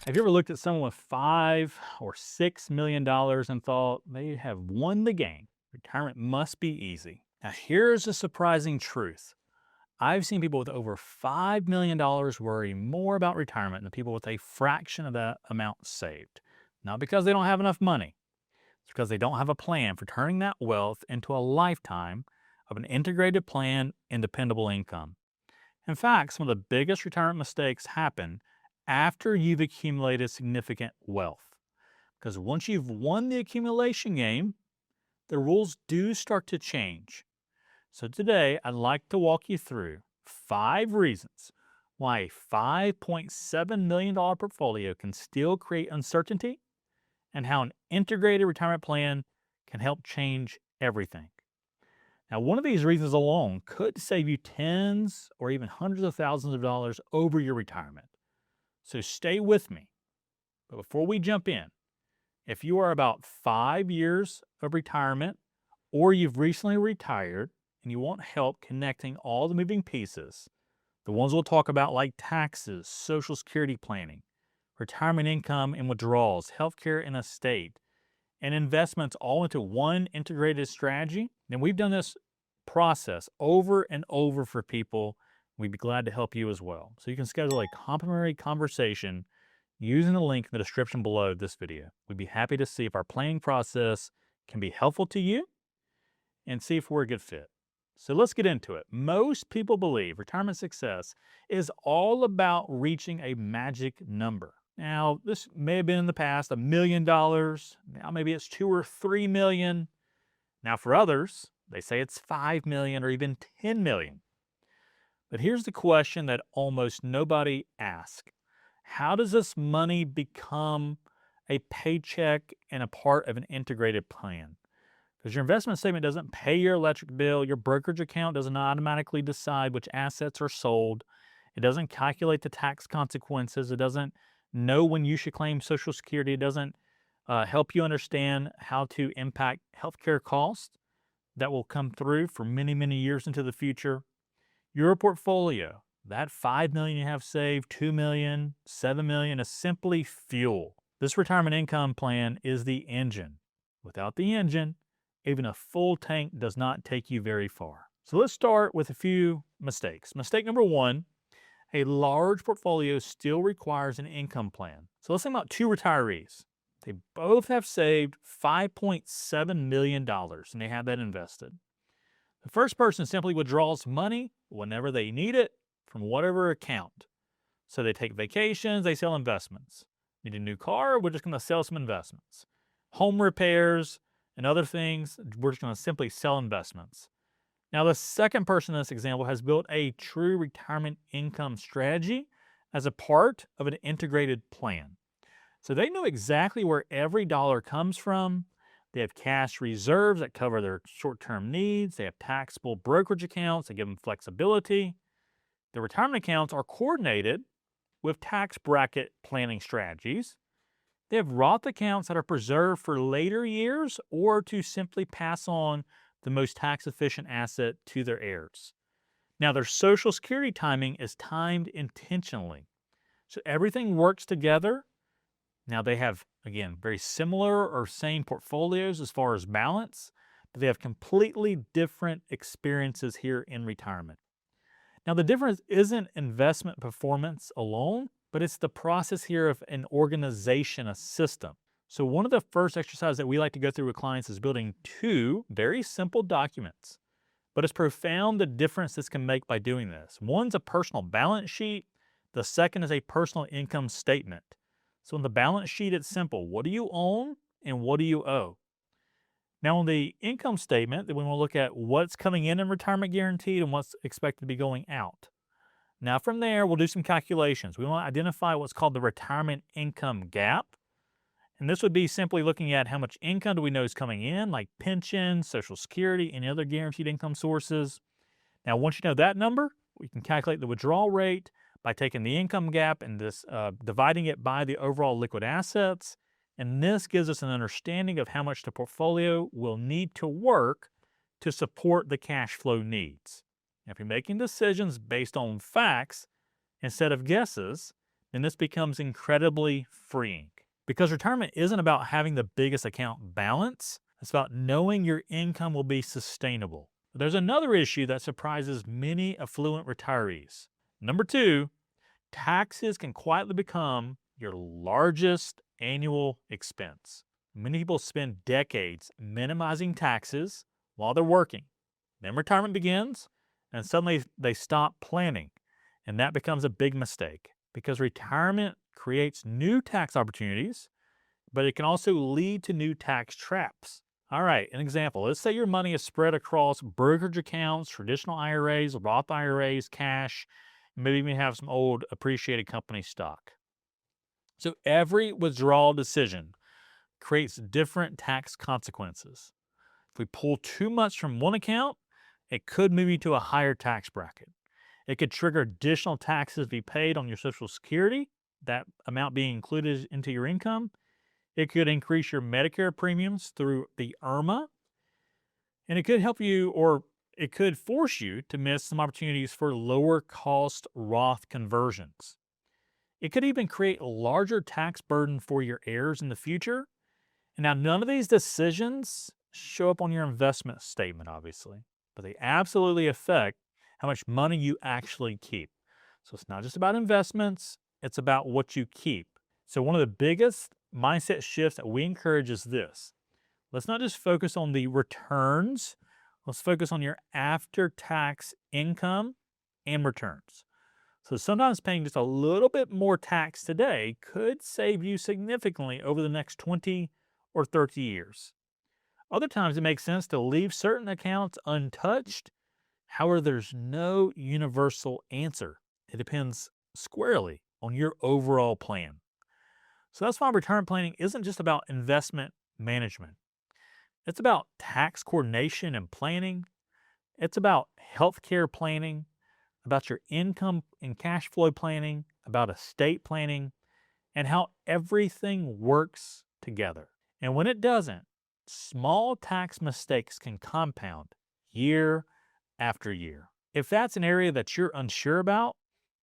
Have you ever looked at someone with $5 or $6 million and thought they have won the game? Retirement must be easy. Now, here's a surprising truth. I've seen people with over $5 million worry more about retirement than people with a fraction of that amount saved. Not because they don't have enough money, it's because they don't have a plan for turning that wealth into a lifetime of an integrated plan and dependable income. In fact, some of the biggest retirement mistakes happen after you've accumulated significant wealth. Because once you've won the accumulation game, the rules do start to change. So today, I'd like to walk you through 5 reasons why a $5.7 million portfolio can still create uncertainty and how an integrated retirement plan can help change everything. Now, one of these reasons alone could save you tens or even hundreds of thousands of dollars over your retirement. So stay with me. But before we jump in, if you are about 5 years of retirement or you've recently retired and you want help connecting all the moving pieces, the ones we'll talk about like taxes, social security planning, retirement income and withdrawals, healthcare and estate, and investments all into one integrated strategy, then we've done this process over and over for people. We'd be glad to help you as well. So you can schedule a complimentary conversation using the link in the description below this video. We'd be happy to see if our planning process can be helpful to you and see if we're a good fit. So let's get into it. Most people believe retirement success is all about reaching a magic number. Now, this may have been in the past $1 million. Now maybe it's 2 or 3 million. Now for others, they say it's 5 million or even 10 million. But here's the question that almost nobody asks. How does this money become a paycheck and a part of an integrated plan? Because your investment statement doesn't pay your electric bill, your brokerage account doesn't automatically decide which assets are sold, it doesn't calculate the tax consequences, it doesn't know when you should claim Social Security, it doesn't help you understand how to impact healthcare costs that will come through for many, many years into the future. Your portfolio, that 5 million you have saved, 2 million, 7 million is simply fuel. This retirement income plan is the engine. Without the engine, even a full tank does not take you very far. So let's start with a few mistakes. Mistake number one, a large portfolio still requires an income plan. So let's think about two retirees. They both have saved $5.7 million and they have that invested. The first person simply withdraws money whenever they need it from whatever account. So they take vacations, they sell investments. Need a new car? We're just going to sell some investments. Home repairs and other things, we're just going to simply sell investments. Now, the second person in this example has built a true retirement income strategy as a part of an integrated plan. So they know exactly where every dollar comes from. They have cash reserves that cover their short-term needs. They have taxable brokerage accounts that give them flexibility. The retirement accounts are coordinated with tax bracket planning strategies. They have Roth accounts that are preserved for later years or to simply pass on the most tax-efficient asset to their heirs. Now, their Social Security timing is timed intentionally. So everything works together. Now, they have, again, very similar or same portfolios as far as balance, but they have completely different experiences here in retirement. Now, the difference isn't investment performance alone, but it's the process here of an organization, a system. So one of the first exercises that we like to go through with clients is building two very simple documents. But it's profound the difference this can make by doing this. One's a personal balance sheet. The second is a personal income statement. So in the balance sheet, it's simple. What do you own and what do you owe? Now on the income statement, then we want to look at what's coming in retirement guaranteed and what's expected to be going out. Now from there, we'll do some calculations. We want to identify what's called the retirement income gap. And this would be simply looking at how much income do we know is coming in, like pension, Social Security, any other guaranteed income sources. Now, once you know that number, we can calculate the withdrawal rate by taking the income gap and dividing it by the overall liquid assets. And this gives us an understanding of how much the portfolio will need to work to support the cash flow needs. Now, if you're making decisions based on facts instead of guesses, then this becomes incredibly freeing. Because retirement isn't about having the biggest account balance, it's about knowing your income will be sustainable. But there's another issue that surprises many affluent retirees. Number two, taxes can quietly become your largest annual expense. Many people spend decades minimizing taxes while they're working. Then retirement begins, and suddenly they stop planning. And that becomes a big mistake because retirement creates new tax opportunities, but it can also lead to new tax traps. All right, an example. Let's say your money is spread across brokerage accounts, traditional IRAs, Roth IRAs, cash, maybe even have some old appreciated company stock. So every withdrawal decision creates different tax consequences. If we pull too much from one account, it could move you to a higher tax bracket. It could trigger additional taxes to be paid on your Social Security, that amount being included into your income. It could increase your Medicare premiums through the IRMA, and it could help you, or it could force you to miss some opportunities for lower cost Roth conversions. It could even create a larger tax burden for your heirs in the future. And now, none of these decisions show up on your investment statement, obviously, but they absolutely affect how much money you actually keep. So it's not just about investments, it's about what you keep. So one of the biggest mindset shifts that we encourage is this. Let's not just focus on the returns, let's focus on your after-tax income and returns. So sometimes paying just a little bit more tax today could save you significantly over the next 20 or 30 years. Other times it makes sense to leave certain accounts untouched. However, there's no universal answer. It depends squarely on your overall plan. So that's why retirement planning isn't just about investment management. It's about tax coordination and planning. It's about healthcare planning, about your income and cash flow planning, about estate planning, and how everything works together. And when it doesn't, small tax mistakes can compound year after year. If that's an area that you're unsure about,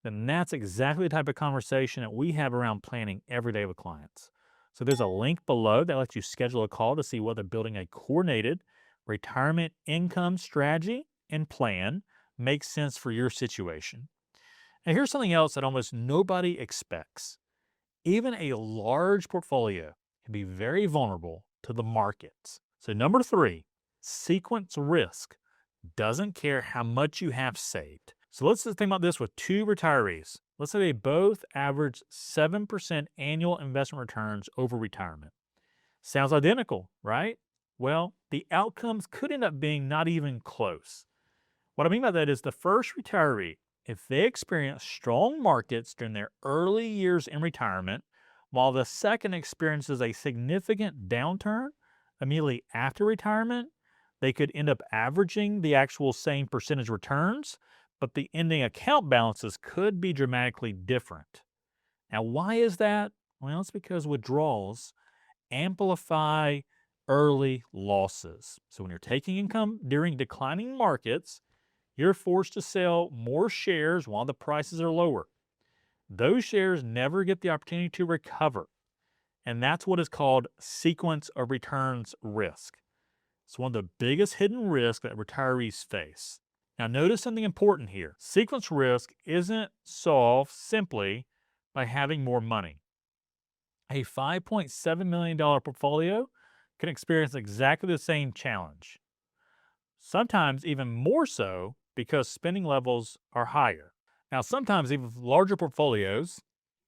then that's exactly the type of conversation that we have around planning every day with clients. So there's a link below that lets you schedule a call to see whether building a coordinated retirement income strategy and plan makes sense for your situation. And here's something else that almost nobody expects. Even a large portfolio can be very vulnerable to the markets. So number three, sequence risk doesn't care how much you have saved. So let's just think about this with two retirees. Let's say they both average 7% annual investment returns over retirement. Sounds identical, right? Well, the outcomes could end up being not even close. What I mean by that is the first retiree, if they experience strong markets during their early years in retirement, while the second experiences a significant downturn immediately after retirement, they could end up averaging the actual same percentage returns, but the ending account balances could be dramatically different. Now, why is that? Well, it's because withdrawals amplify early losses. So when you're taking income during declining markets, you're forced to sell more shares while the prices are lower. Those shares never get the opportunity to recover. And that's what is called sequence of returns risk. It's one of the biggest hidden risks that retirees face. Now, notice something important here. Sequence risk isn't solved simply by having more money. A $5.7 million portfolio can experience exactly the same challenge. Sometimes even more so because spending levels are higher. Now, sometimes even with larger portfolios,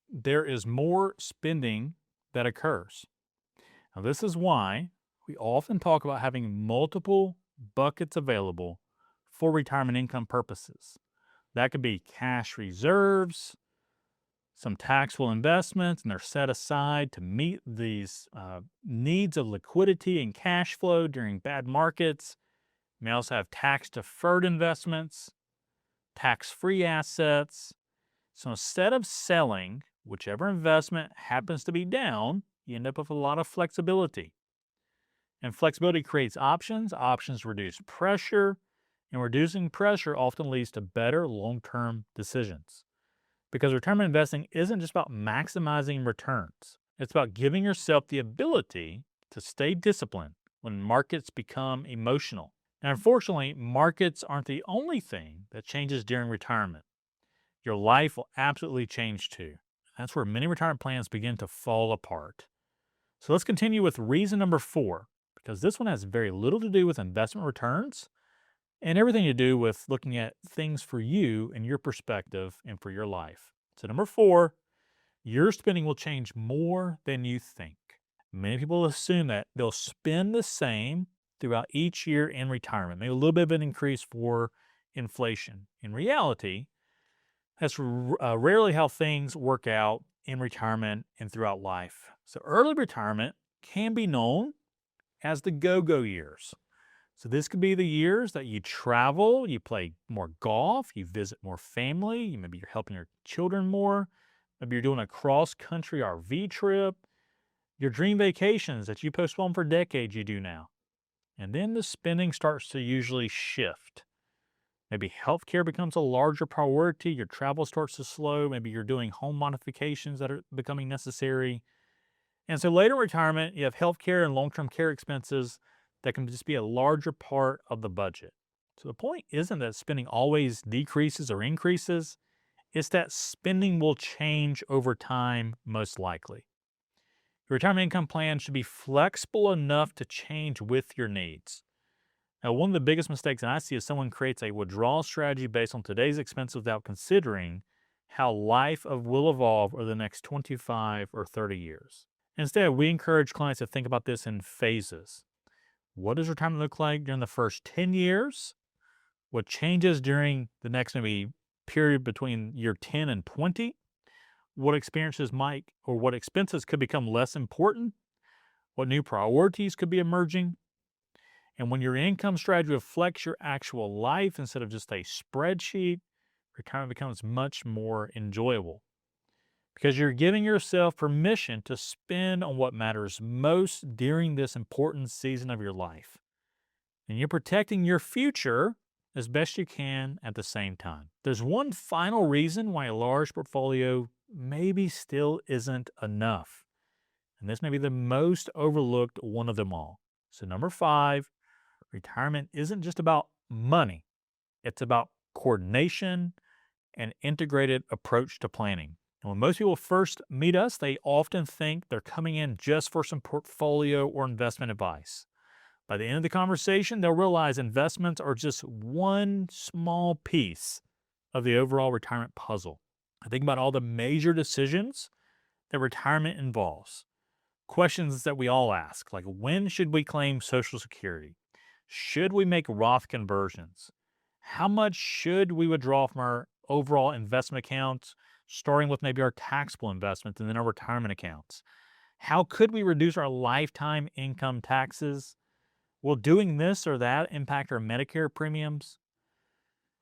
there is more spending that occurs. Now, this is why we often talk about having multiple buckets available for retirement income purposes. That could be cash reserves, some taxable investments, and they're set aside to meet these needs of liquidity and cash flow during bad markets. You may also have tax-deferred investments, tax-free assets. So instead of selling whichever investment happens to be down, you end up with a lot of flexibility. And flexibility creates options. Options reduce pressure, and reducing pressure often leads to better long-term decisions. Because retirement investing isn't just about maximizing returns, it's about giving yourself the ability to stay disciplined when markets become emotional. And unfortunately, markets aren't the only thing that changes during retirement. Your life will absolutely change too. That's where many retirement plans begin to fall apart. So let's continue with reason number 4, because this one has very little to do with investment returns and everything to do with looking at things for you and your perspective and for your life. So, number 4, your spending will change more than you think. Many people assume that they'll spend the same throughout each year in retirement, maybe a little bit of an increase for inflation. In reality, that's rarely how things work out in retirement and throughout life. So, early retirement can be known as the go go years. So, this could be the years that you travel, you play more golf, you visit more family, maybe you're helping your children more, maybe you're doing a cross country RV trip, your dream vacations that you postpone for decades, you do now. And then the spending starts to usually shift. Maybe healthcare becomes a larger priority, your travel starts to slow, maybe you're doing home modifications that are becoming necessary. And so later in retirement, you have healthcare and long-term care expenses that can just be a larger part of the budget. So the point isn't that spending always decreases or increases, it's that spending will change over time, most likely. Your retirement income plan should be flexible enough to change with your needs. Now, one of the biggest mistakes that I see is someone creates a withdrawal strategy based on today's expenses without considering how will evolve over the next 25 or 30 years. Instead, we encourage clients to think about this in phases. What does retirement look like during the first 10 years? What changes during the next maybe period between year 10 and 20? What expenses could become less important? What new priorities could be emerging? And when your income strategy reflects your actual life instead of just a spreadsheet, retirement becomes much more enjoyable because you're giving yourself permission to spend on what matters most during this important season of your life. And you're protecting your future as best you can at the same time. There's one final reason why a large portfolio maybe still isn't enough. And this may be the most overlooked one of them all. So, number 5, retirement isn't just about money, it's about coordination and integrated approach to planning. And when most people first meet us, they often think they're coming in just for some portfolio or investment advice. By the end of the conversation, they'll realize investments are just one small piece of the overall retirement puzzle. I think about all the major decisions that retirement involves. Questions that we all ask, like when should we claim Social Security? Should we make Roth conversions? How much should we withdraw from our overall investment accounts, starting with maybe our taxable investments and then our retirement accounts? How could we reduce our lifetime income taxes? Will doing this or that impact our Medicare premiums?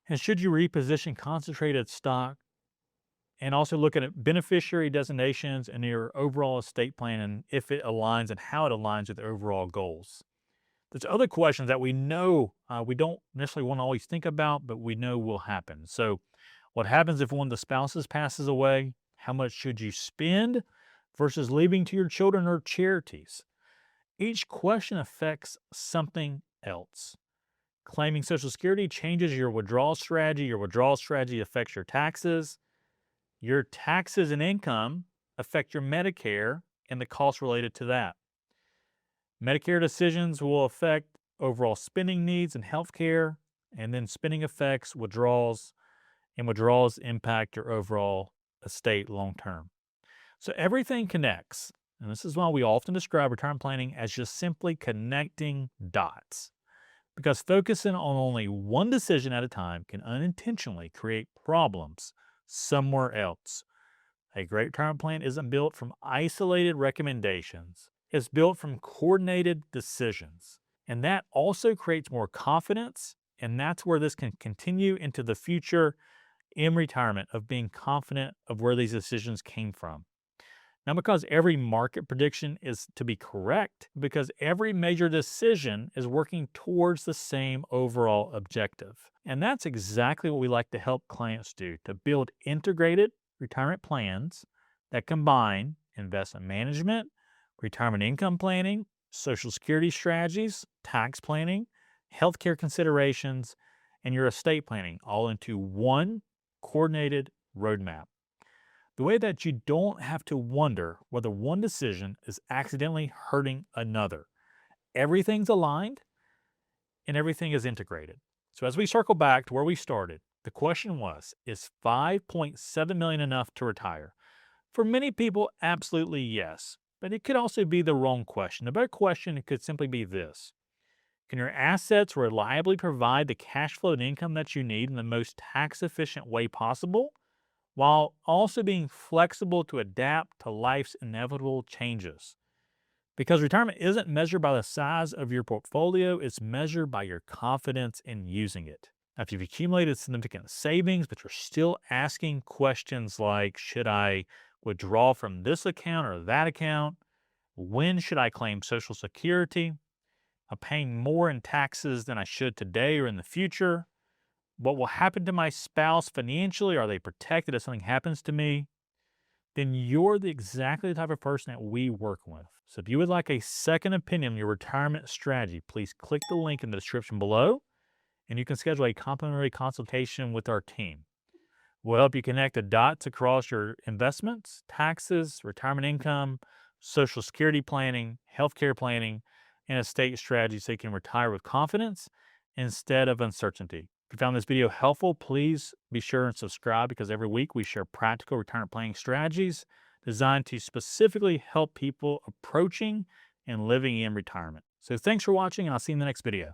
And should you reposition concentrated stock? And also look at beneficiary designations and your overall estate plan and if it aligns and how it aligns with the overall goals. There's other questions that we know we don't necessarily want to always think about, but we know will happen. So what happens if one of the spouses passes away? How much should you spend versus leaving to your children or charities? Each question affects something else. Claiming Social Security changes your withdrawal strategy. Your withdrawal strategy affects your taxes. Your taxes and income affect your Medicare and the costs related to that. Medicare decisions will affect overall spending needs and healthcare, and then spending affects withdrawals, and withdrawals impact your overall estate long term. So everything connects, and this is why we often describe retirement planning as just simply connecting dots. Because focusing on only one decision at a time can unintentionally create problems somewhere else. A great retirement plan isn't built from isolated recommendations. It's built from coordinated decisions. And that also creates more confidence. And that's where this can continue into the future in retirement of being confident of where these decisions came from. Not because every market prediction is to be correct, because every major decision is working towards the same overall objective. And that's exactly what we like to help clients do, to build integrated, retirement plans that combine investment management, retirement income planning, social security strategies, tax planning, healthcare considerations, and your estate planning all into one coordinated roadmap. The way that you don't have to wonder whether one decision is accidentally hurting another. Everything's aligned and everything is integrated. So as we circle back to where we started, the question was, is 5.7 million enough to retire? For many people, absolutely yes. But it could also be the wrong question. The better question could simply be this: can your assets reliably provide the cash flow and income that you need in the most tax efficient way possible, while also being flexible to adapt to life's inevitable changes? Because retirement isn't measured by the size of your portfolio, it's measured by your confidence in using it. Now, if you've accumulated significant savings, but you're still asking questions like, should I withdraw from this account or that account? When should I claim Social Security? I'm paying more in taxes than I should today or in the future. What will happen to my spouse financially? Are they protected if something happens to me? Then you're exactly the type of person that we work with. So if you would like a second opinion on your retirement strategy, please click the link in the description below and you can schedule a complimentary consultation with our team. We'll help you connect the dots across your investments, taxes, retirement income, social security planning, healthcare planning, and estate strategy so you can retire with confidence instead of uncertainty. If you found this video helpful, please be sure and subscribe because every week we share practical retirement planning strategies designed to specifically help people approaching and living in retirement. So thanks for watching, and I'll see you in the next video.